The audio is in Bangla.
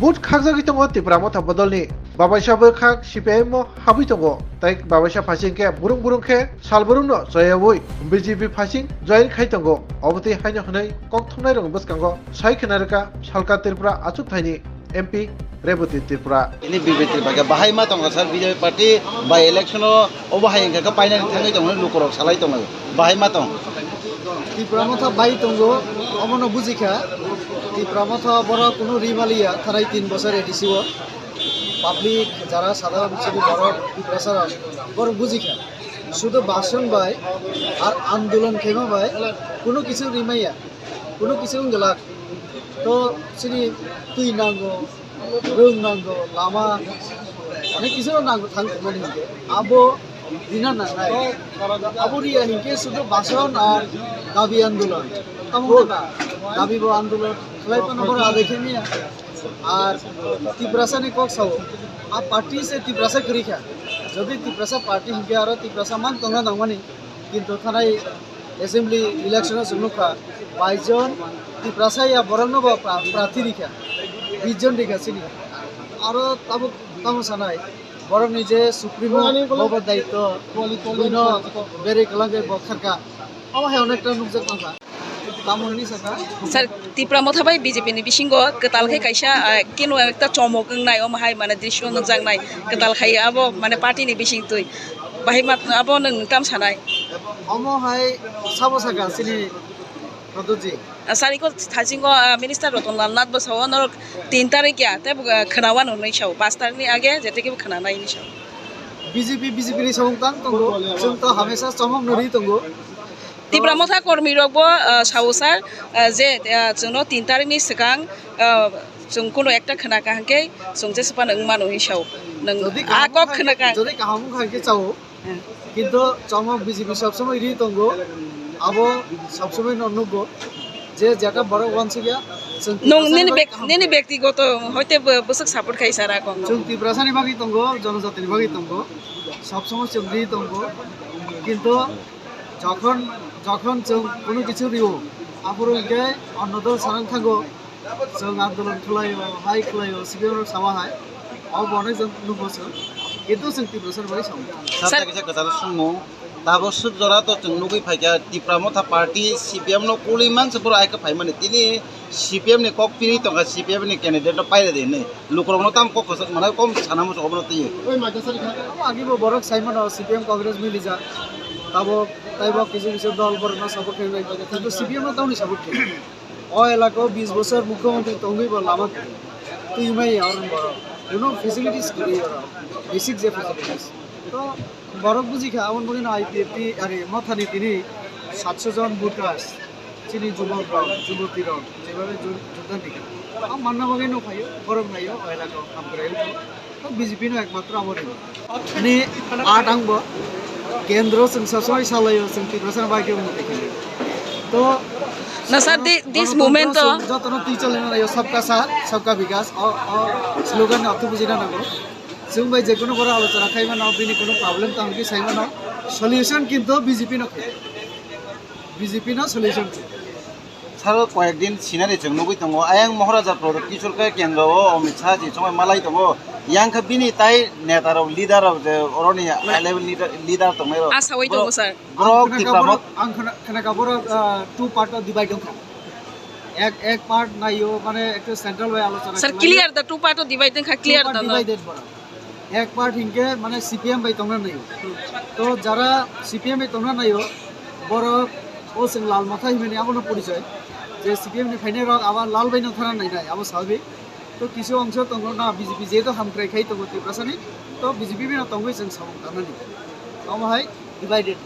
বুট খাকজাগি দङ ত্রিপুরা মথা বদলनि বাবাইসাबो खाक CPIM हाबुइ दङ ताइ बाबाइसा फासिंके बुरुं बुरुंखे सालबुरुंनो जयावै BJP फासिं जयन खाइ दङ अबति हाइनो हनै कक्थंनाय रङ बसकांगो साइ खनारका सालका Tripura Achyok थाइनि MP Revati Tripura ini BJP baga bahai ma tong sar BJP party by election o bahai ka paina thangai dong lukorok salai dong bahai ma tong Tripura Motha by তঙ্গো অমনো বুঝিখা Tripura মথা বড় কোনো রিমালিয়া থানায় 3 বছর এডিসিও পাবলিক যারা সাধারণ হিসেবে বড় ত্রিপুরা বড় বুঝিখা শুধু ভাষণ বাই আর আন্দোলন খেমা বাই কোনো কিছু রিমাইয়া কোনো কিছু গেলাক তো সিনি তুই নাঙ্গো রং নাঙ্গো লামা অনেক কিছু নাঙ্গো থাকতে আবো দিনা না আবরিয়া হিংকে শুধু ভাষণ আর দাবি আন্দোলন দাবি আন্দোলন খেলাইপানো বড় দেখে নিয়ে আর ত্রিপুরাসা নি কক সাও আর পার্টি সে ত্রিপুরাসা করিখা যদি ত্রিপুরাসা পার্টি হিংকে আর ত্রিপুরাসা মান তঙ্গা নামানি কিন্তু থানায় অ্যাসেম্বলি ইলেকশনের সুনুখা 22 জন ত্রিপুরাসা ইয়া বরং প্রার্থী রিখা 20 জন রিখা চিনি আর তাবো সানাই বরং নিজে সুপ্রিমো বাবার দায়িত্ব বিভিন্ন বেড়ে কালাঙ্গে বখারকা আমার অনেকটা নুকজাক নাকা তামনি সাকা স্যার ত্রিপুরা মথাবাই BJP ni bisingo ketal khai kaisa keno ekta chomok ngnai o mahai mane drisyo ngjang nai ketal khai abo mane party ni bising tui bahai mat abo nang tam sanai অমো হাই সাবো সাকা সিনি রদজি sariko thajingo minister Rotonlal Nath Bosao nor 3 tarik ya te khnawan unai shau 5 tarik ni age jete ke khna nai ni shau BJP ni samungtang tonggo जों तो हमेशा चमक नरि तंगो ত্রিপুরা মথা কর্মী রগবো সাউসার যে जोंनो 3 tarik ni sikang जों কোনো একটা khna kahangke जों je sapa nang manu hisau nang akok khna ka যদি কাহামু খাইকে চাও কিন্তু চমক BJP সবসময় রি তঙ্গো আবো সবসময় ননগো যে যেটা বড় ওয়ানসি গিয়া nong nini ব্যক্তিগত হইতে বসক সাপোর্ট খাই সারা কম जों ত্রিপুরাসানি বাগি তঙ্গো জনজাতিনি বাগি তঙ্গো সবসময় जों রি তঙ্গো কিন্তু যখন যখন जों কোনো কিছু রিও আপুরকে অন্যদল সারাং থাকো जों আন্দোলন খলাयो হাই খলাयो সিবিআর সামা হাই অব অনেক জন নুবছ কিন্তু जों ত্রিপুরাসানি বাগি সামো sarta kisa kata sumo tabo sujora to nugui phaika Tripura Motha party CPM no kuli man se pura aika phai mane tini CPM ni kok pini to CPM ni candidate no paile de ne lukrong no tam kok mana kom sanamo so obno tiye আগিব বড় সাইমন সিপিএম কংগ্রেস মিলি যা তাবো তাইব কিছু কিছু দল বড় না সাপোর্ট করে কিন্তু সিপিএম না তাউনি সাপোর্ট করে ও এলাকা 20 বছর মুখ্যমন্ত্রী তঙ্গই বল আমাক তুই মাই আর বড় কোনো ফ্যাসিলিটিস করি আর বেসিক যে ফ্যাসিলিটিস তো বড় বুঝি খা আমন বলি না আইপিএফটি আরে মাথানি তিনি 700 জন ভোটার চিনি যুবতী রং যেভাবে যোগদান দিকে আম মান্না বাগে নো খাইও গরম নাইও ও এলাকা কাম করে তো বিজেপি নো একমাত্র আমার মানে আট আংব কেন্দ্র সংসদীয় সালাयो जों ত্রিপুরা বাগে দেখি তো না স্যার দিস মোমেন্ট যতন তুই চলে না সবকা সাথ সবকা বিকাশ স্লোগান অর্থ বুঝিনা নাগো जों बाय जे কোনো বড় আলোচনা খাইবা না বিনি কোনো প্রবলেম তো আমাকে চাইবা না সলিউশন কিন্তু বিজেপি না সলিউশন saro কয়েকদিন সিনারি जों nugui tongo ayang maharaja product kisurka kendra o Amit Shah ji chongai malai tongo yang kha bini tai neta ro leader ro je oroni high level leader tongai ro asawai dong sir grok Tripura আং খানা কাবর টু পার্ট ডিভাইড দং এক পার্ট নাইও মানে একটা সেন্ট্রাল ওয়ে আলোচনা sir clear the two part of divide ka clear the divided বড় এক পার্ট হিংকে মানে সিপিএম বাই তোমরা নাইও তো যারা সিপিএম বাই তোমরা নাইও বড় ও সিং লাল মাথা হিমেনি আমনো পরিচয় যে সিপিএম নি ফাইনে রক আবার লাল বাইনো থানা নাই নাই আবার স্বাভাবিক তো কিছু অংশ তঙ্গ না বিজেপি যেহেতু হামক্রাই খাই তো ত্রিপুরাসানি তো বিজেপি বিনা তঙ্গই जों সামং তানানি আমাহাই ডিভাইডেড